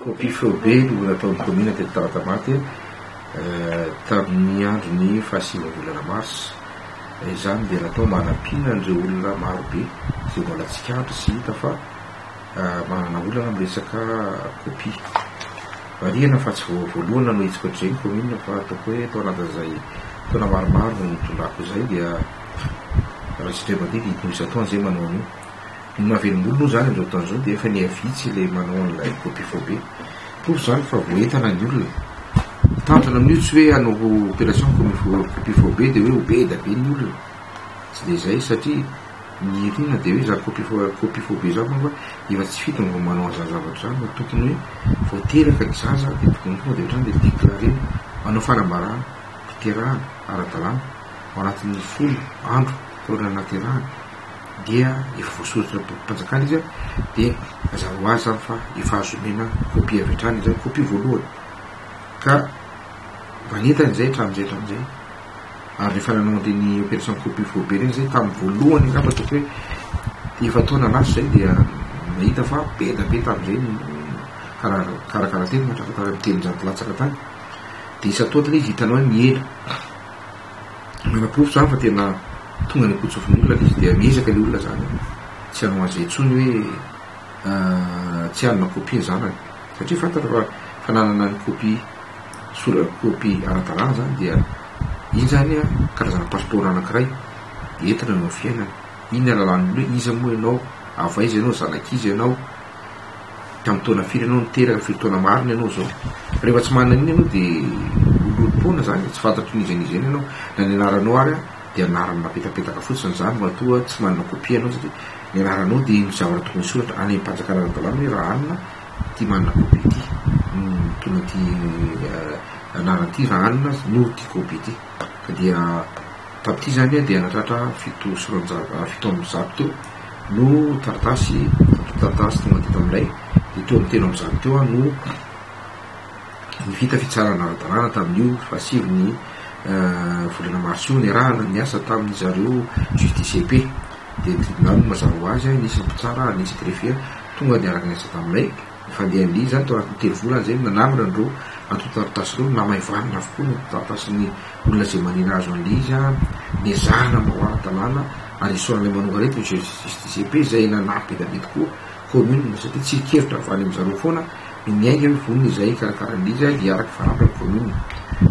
Copie feo be no nataon'ny commune teto Taratamaty tamin'ny andron'ny fahasivany volana mars. Izany dia natao manampiana an'ireo olona maro be izay mbola tsikandro sy hita fa manana olana amin'ny resaka copie. Variana fa tsy voalohana no hitsika ohatr'izay ny commune fa ataoko hoe tao anatin'izay taona maromaro no tondrako izay dia raha tsy indray mandeha dia isan-taona izay manao an'io. Ny mahavelom-bolo zany amin'izao taona izao dia efa ny vitsy ilay manao an'ilay copie feo be. Toy izany fa voentana ny olona. Tanjona amin'io tsy hoe hanao opération copie feo be dia hoe ho be da be ny olona. Tsy dia izay satria ny rinona dia hoe zany copie feo be zany manko efa tsy fita no manao an'izany zavatra zany. Tokony hoe voateraka ny zaza dia tokony tonga dia ohatrany dia déclaré manao fanambarana fiterahana ara-dalàna ao anatin'ny 10 andro taona naterahana dia efa voasoratra mpanjakana izy dia mazava ho azy zany fa efa azomena copie avy hatrany izay copie voalohany ka manentana izay hatramin'izay ary rehefa nanao an'ireny opération copie feo be reny zay tamin'ny voalohany angamba toko hoe efa taona anaso zay dia nahita fa be da be tamin'izay karakara teny matrakatara mitelonjato latsaka tany dia isan-taona izy hitanao ny ela manam-pofo zany fa tena tonga ny akotsofin'ny olona izy dia miezaka ilay olona zany tsy hanao azy intsony hoe tsy hanana copie zanany satria fantatra fa fananana ny copie ara-dalàna zany dia iny zany karazana passeport anankiray entina no fiainana. Iny alalan'ny hoe iza moa ianao avaiza ianao zanakizy ianao tamin'ny taona firy ianao niteraka firy taona marina ianao zao. Rehefa tsy manana iny ianao dia olom-poana zany tsy fantatro nizanizany ianao na ny anaranao ary dia anarana napetapetaka fotsiny zany matoa tsy manana copie ianao satria ny anaranao dia ny zavatra tokony soratra any am-panjakana ara-dalàna hoe raha anina ty manana copie ty tona ty anarana ty raha anina no ty copie ty ka dia tamin'ity zany dia natratra 7 teo no taratasy tonga teto amin'ilay dia teo amin'ny telo amin'ny zato teo no ny vita fitsarana ara-dalàna tamin'io fahasiviny volana mars io ny rahana ny asa tamin'ny zareo JTCP dia tribunal mazava ho azy nisy mpitsara nisy greffier tonga ny araka ny asa tamin'ilay fandehan'ly zany tao anatin'ny telo volana zay nanamina andreo antotaratasy reo namahivanina avokoa ny taratasy olona zay manina azo an'ly izy ny zahana mao ara-dalàna ary isoran'ilay manonga reto ny JTCP zay nanampy be da be tokoa commune satria tsy kevitra avany amin'izareo foana miainga hoe vonona izay karakaran'ly izy dia araka farampy amin'ny commune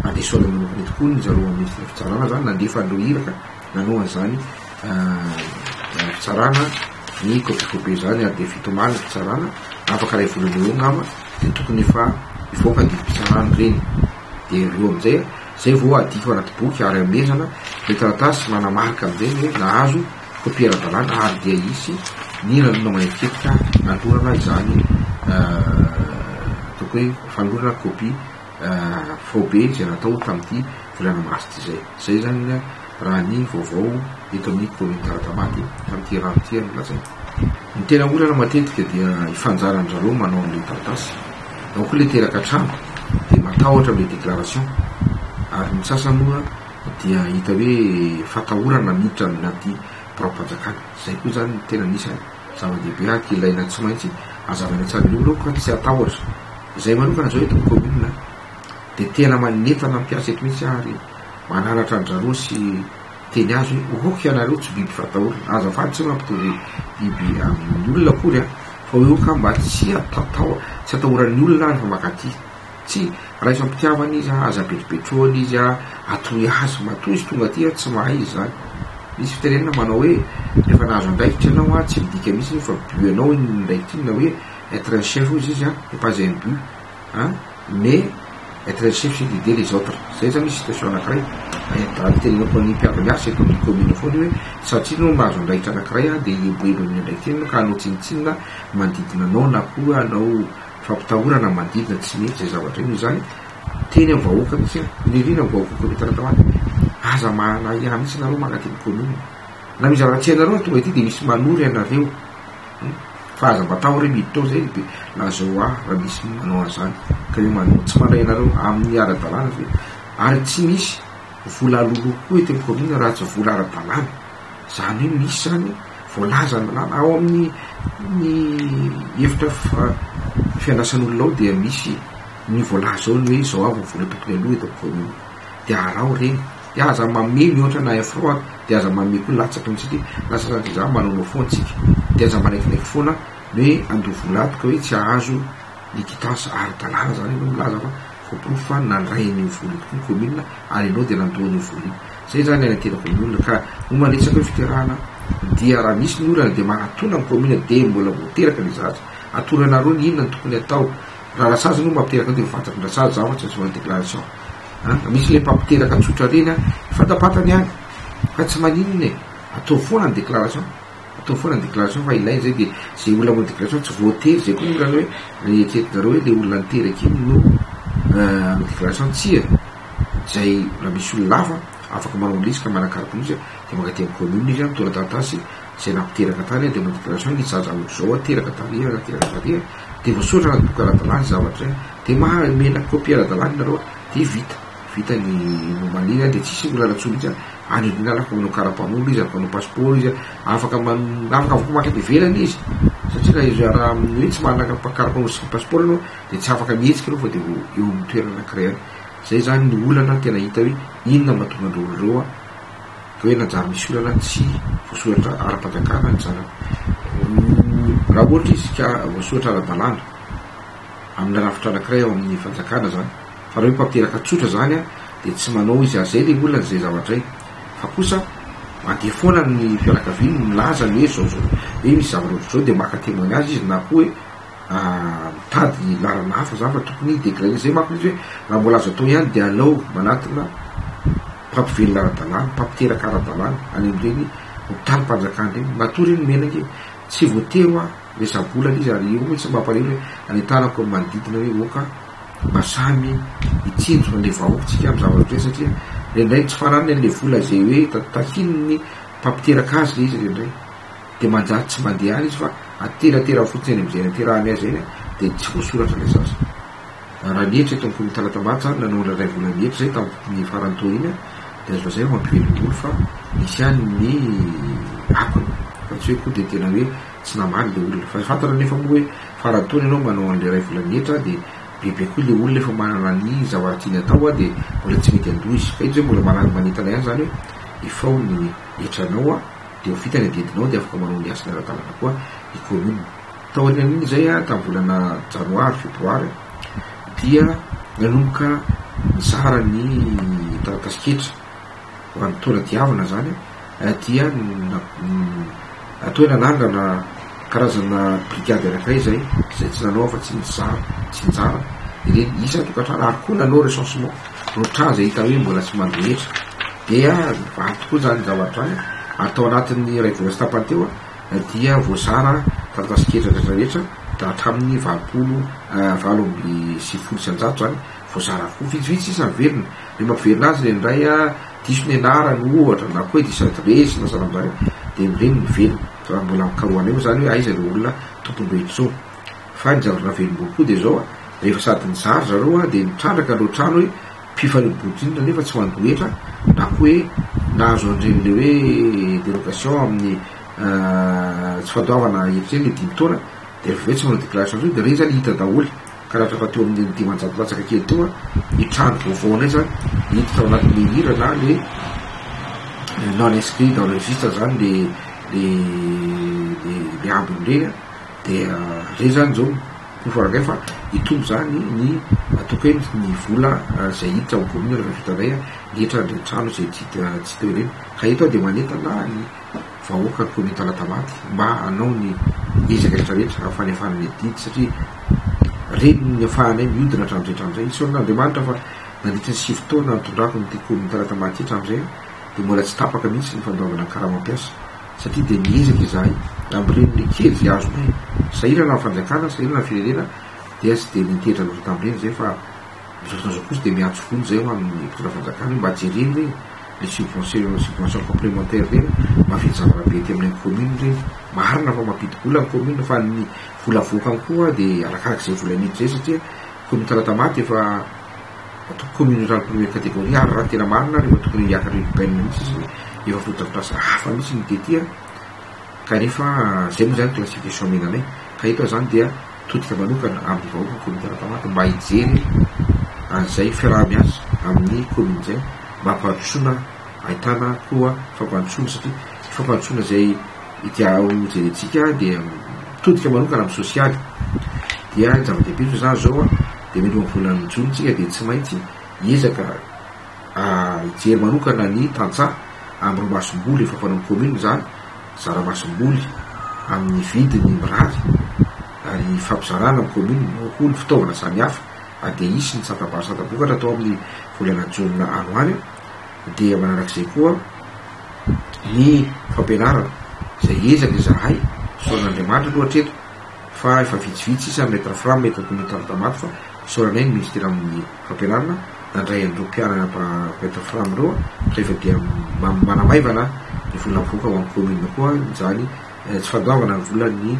ade isoran'ilay manonga reto koa ny zareo ministre fitsarana zany nandefa andreo iraka nanao an'izany fitsarana ny copie feo be zany ary dia fitomaly fitsarana afaka ray volana eo ngamba dia tokony efa ivoaka ny fitsarana reny dia reo amin'izay zay vao adiko anaty boky ary amezana le taratasy manamarika amin'izay hoe nahazo copie ara-dalàna ary dia isy ny nanao maneketika nanorana izany toko hoe fanorana copie feo be izay natao tamin'ity volana mars ty zay zany raha ny vaovao eto amin'ny commune Taratamaty tamin'ity rano ty nolazaina. Ny tena olana matetika dia ifanjaran'zareo manao an'ilay taratasy ao koa le teraka trano dia matahotra amin'ilay déclaration ary ny sasany moa dia hita hoe fatahorana miditra anaty poram-panjakana. Zay koa zany tena nisy zava-dehibe aky ilaina tsy maintsy azavana tsara ny olona ka tsy atahotra. Izay manokana zao eto amin'ny commune dia tena manentana mampiasa eto mihitsy ary manaratra an'zareo sy teny azy hoe ohoky ianareo tsy biby fatahorana azafady tsy mampitovy biby amin'ny olona akory fa hoe ka mba tsy atahoran'ny olona rehefa makaty tsy raha izy ampitiavana izy aza betrobetroana izy atoy azy matoy izy tonga aty tsy mahay izy zany. Misy fitenenana manao hoe rehefa nahazo andraikitra ianao tsy midika mihitsy fa bu ianao iny ndraikitra iny na hoe être un chef ozy izy pas un but mais être un chef c'est d'aider les autres. Zay zany misy situation anankiray tenenako ny mpiara-miasa eto amin'ny commune foana hoe satria no mahazo andraikitra anankiray dia ieboebo amin'ny andraikitra iny ka anao tsinitsinina manodidina anao na koa anao fampitahorana manodidina tsy mety zay zavatra iny zany teny amin'ny vahoaka mihitsy nirina amin'ny vahoaka commune Taratamaty aza mahana ihany mihitsy nareo manaty ny commune na misy zavatra tsy hainareo tonga ity dia misy manory ianareo fa aza mbatahora miditra ao zay be lazao raha misy manao an'izany ka io manao tsy mandray ianareo amin'ny ara-dalàna ary tsy misy vola alolo koa eto amin'ny commune raha tsy vola ara-dalàna zany hoe misy zany voalaza malala ao amin'ny hevitra fianasan'olonao dia misy ny voalaza zao ny hoe zao avy vola tokony aloha eto commune de arao reny de aza mame mihoatra na efroa de aza mame koa latsaky mitsy satria lasasatry za manao foantsika de aza manaikinaiky foana ny hoe andovolatoka hoe tsy ahazo ny quittance ara-dalàna zany ianao milaza fa foporo fa nandrainy vola tokoa commune ary ianao de nandohany vola zay zany anatenako ny olona ka omanetsaka hoe fiterahana dia raha misy ny olana de magnatona ny commune de mbola voateraka ny zaza atoranareo ny inona ny tokony atao raha rasazy no mampiteraka de mifantaky ny rasazy zavatra tsy manao déclaration misy le mpampiteraka tsotra reny fantapatany any fa tsy maninona e atao foana ny déclaration atao foana ny déclaration fa ilay zay de zay olona manao déclaration tsy voatery zay koa olana hoe rehetriretinareo hoe le olona niteraka iny no déclaration tsia zay raha misy olona lafa afaka manao lisika manakaraky misy de mangaty amin'ny commune izy mitona taratasy zay nampiteraka tany de manao déclaration ny zaza zao ateraka taria de voasoratra anaty boky ara-dalàna zavatra de mamena copie ara-dalàna nareo de vita ny nomalina de tsisy olanatsolo izy anydina afaka manao karapanolo izy afaka manao passeport izy afaka vokomaky ivelany izy satria raha izy raha hoe tsy manaka karapanolo sy passeport anao de tsy afaka mihetsika anao fa de eo amin'ny toerana anankiray any zay zany ny olana tena hita hoe inona mahatonga androlo reo hoe nanjary misy olana tsy voasoratra ara-panjakana ny zana raha ohatra izy ka voasoratra ara-dalàna amin'ny rafitra anankiray ao amin'ny fanjakana zany fa raha hoe mpampiteraka tsotra zany de tsy manao izy azay le olana zay zavatra iny fa kosa mandeha foana ny fianakaviany milaza ny hoe zao hoe misy zavatra zao de maka témoignage izy na koa hoe mitady larana hafa zany fa tokony déclaré zay mako izy hoe raha mbola azo atao ihany de alao manatona mpampivelona ara-dalàna mpampiteraka ara-dalàna any amin'ireny hotalim-panjakana reny matory iny menaky tsy voatero resabolana izy ary io tsy mampalelo hoe anitanako manodidina hoe oka mba samy itsinjo le vahoakotsika amin'ny zavatra re satria rendray tsy fananiny an'le vola zay hoe tahinony mpampiteraka azy le izy rendray de manjary tsy mandeha any izy fa ateratera fotsiny any am'izay naterahany azy zany de tsy voasoratra le zaza raha mietra eto amin'ny talata-maty zany nanao ray vola mietra zay tamin'ny faranto iny de azo zay mampivelon'olo fa misy any ny akony fa tsy hoe koa de tena hoe tsy namaly le olona fa fantatra nefa moa hoe farantony ianao manao an'le ray vola mietra de bebe koa le olona efa manana ny zavaratiany atao de mbola tsy mety andoha izy fa izy hoe mbola manitana ihany zany hoe ifao ny etranao de vitany adidinao de afaka manao ny asany ara-dalàna koa ny commune taorinan'iny zay tamin'ny volana janoary febroary dia nanomboka mizara ny taratasiketra ho an'ny taona diavana zany dia atao hoe nanangana karazana brigady anankiray zay tsy nanao fa tsy njara ireny isa tokatrano ary koa nanao recensement rotra zay hita hoe mbola tsy mandohetra dia valy tokoa zany zavatra any ary tao anatin'ny ray vola sy tapany teo dia voasara taratasiketra rehetrarehetra da hatramin'ny valo sivifolo isanjato zany voasara koa vitsivitsy isa miverina le mampiverina azy le ndray diso ny anarany ohatra na koa hoe disadresy na sanamzany de reny miverina fa mbola mikaroana eo zany hoe aiza le olona tompon-dohitra zao fa ny zavatra navelom-bolo koa de zao rehefa sady ny zary zareo de mitrandraka alo trano hoe mpifanimbotsy nefa tsy mandohetra na koa hoe nahazo andrenyle hoe dérogation amin'ny tsy fandoavana efitreny le 10 taona de refa tsy manao déclaration zao de reny zany hita daholy ka raha fa teo amin'ny 10 latsaka kely teo ny trano vaovaonay zany hita tao anatin'ny hira na le non inscrit dans le registre zany le ambiny reny de reny zany zao mifaragay fa hitombo zany ny atoko hoe ny vola zay hiditra ao commune refa vitanay hitra le trano zay tsy teo reny ka eto de manetana ny vahoaka ny commune Talatamaty mba anao ny ezaka rehetrarehetra afanefana ny didy satria reny ny afahanay miodina hatramizay hatramizay isy orin'Andriamanitra fa nandritra ny 7 taona nitondrako ny commune Talatamaty hatramizay de mbola tsy tapaka mihitsy ny fandoavana ny karaha mampiasa satria de miezaka izahay am'ireny le kely zay azonay sahirana ny fanjakana sahirana ny firenena dia tsy de nitehitra loatra tam'ireny zay fa mizotonazo kosa de miatso fony zay ho amin'ny mpitondra fanjakana mba jereny reny le subvention complémentaire reny mahafidy zavarabe ty amin'ny commune reny marina fa mampidi-bola ny commune fa ny vola voakany koa de arakaraky zay vola niditra zay satria commune Talatamaty efa atoko commune rurale première catégorie ary raha tena marina rehefa tokony hiakatra urbaine mihitsy izy efa fotafitrasa hafa mihitsy ny detia kanefa zay moa zany classification menanay ka eto zany dia todika manokana amin'ny vahoaka commune Taratamaty mba hijery an'izay fiaraha-miasa amin'ny commune zay mba hampandrosoana ahitana koa fampandrosoana satria fampandrosoana zay itiao jerentsika dia todika manokana amin'ny sosialy dia zava-dehibe zany zao dia melo amin'ny volana jonitsika dia tsy maintsy hiezaka hijery manokana ny tantsaha amin'ny romasom-boly efa fanao commune zany zara-masom-boly amin'ny vidiny mirary ary fampizarana amin'ny commune ho ny fitaovana samihafa dia isy ny satabary satabokatra atao amin'ny volana jona anoany dia manarak'izay koa ny fampianarana izay ezaka izahay soran'Andriamanitra aloha hatreto fa efa vitsivitsy isa metra frame eto commune Taratamaty fa soranay ny ministera amin'ny fampianarana nandray an'ireo mpianana metra frame reo rehefa dia manamaivana ny volana mivoaka ho amin'ny commune koa zany tsy fandoavana ny volan'ny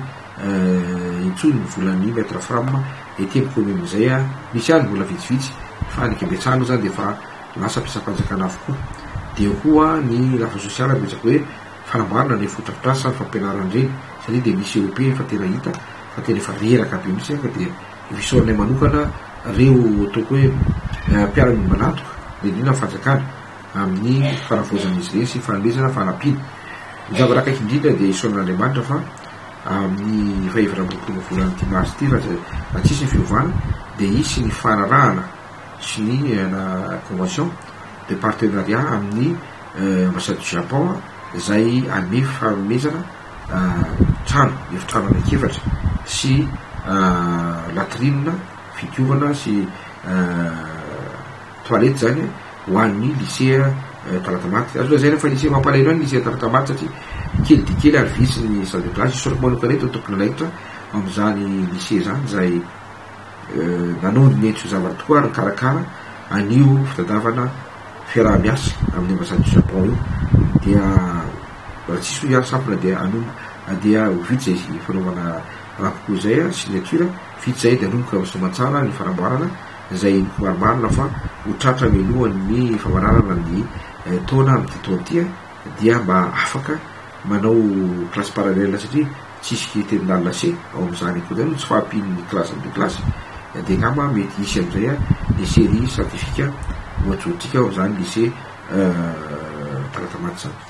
intsony ny volan'ny metra frame ety amin'ny commune zay misy any vola vitsivitsy fa ny Kembetsano zany dia fa lasa mpiasam-panjakana avokoa dia koa ny lafa sosialy ametsaka hoe fanamboarana ny fototrasa ny fampianarana ireny satria dia misy européen fa tena hita fa tena efa reraka be mihitsy ka dia visoranay manokana reo ataoko hoe mpiarany manatoka indrindra fanjakana amin'ny fanavozan'izy ireny sy fanomezana fanampiana ny zava-raka indrindra dia isoran'Andriamanitra fa amin'ny fahavatra amby volana dimarsy ty raha tsisy ny fiovana dia isy ny fanarahana sy ny convention de partenariat amin'ny ambassade du Japon izay anome fanomezana trano efitrano anankefatra sy latrine fidiovana sy toilette zany ho an'ny lycée Taratamaty azo zay fa lycée mampalahelo any lycée Taratamaty satria kely dia kely ary visy ny salle de classe isorako manokana eto tompony anaikitra amin'izany lycée zany zay nanao ny entso zavatra tokoa ary karakara anio fitadiavana fiaraha-miasa amin'ny ambassade du Japon io dia raha tsisy ho iara-sampona dia anombo dia vitsy zay fanaovana raha kokoa zay signature vitsy zay dia anomboka somatsara ny fanamboarana zay marimarina fa ho tratra milohan'ny famanarana ny taona amin'ny taona dia mba afaka manao classe parallèle satria tsisy terminal C ao amin'izany koa zany tsy fahampian'ny classe amin'ny classe dia ngamba mety hisy amin'izay ny série scientifique ohatrotsika ao zany lycée Taratamaty zany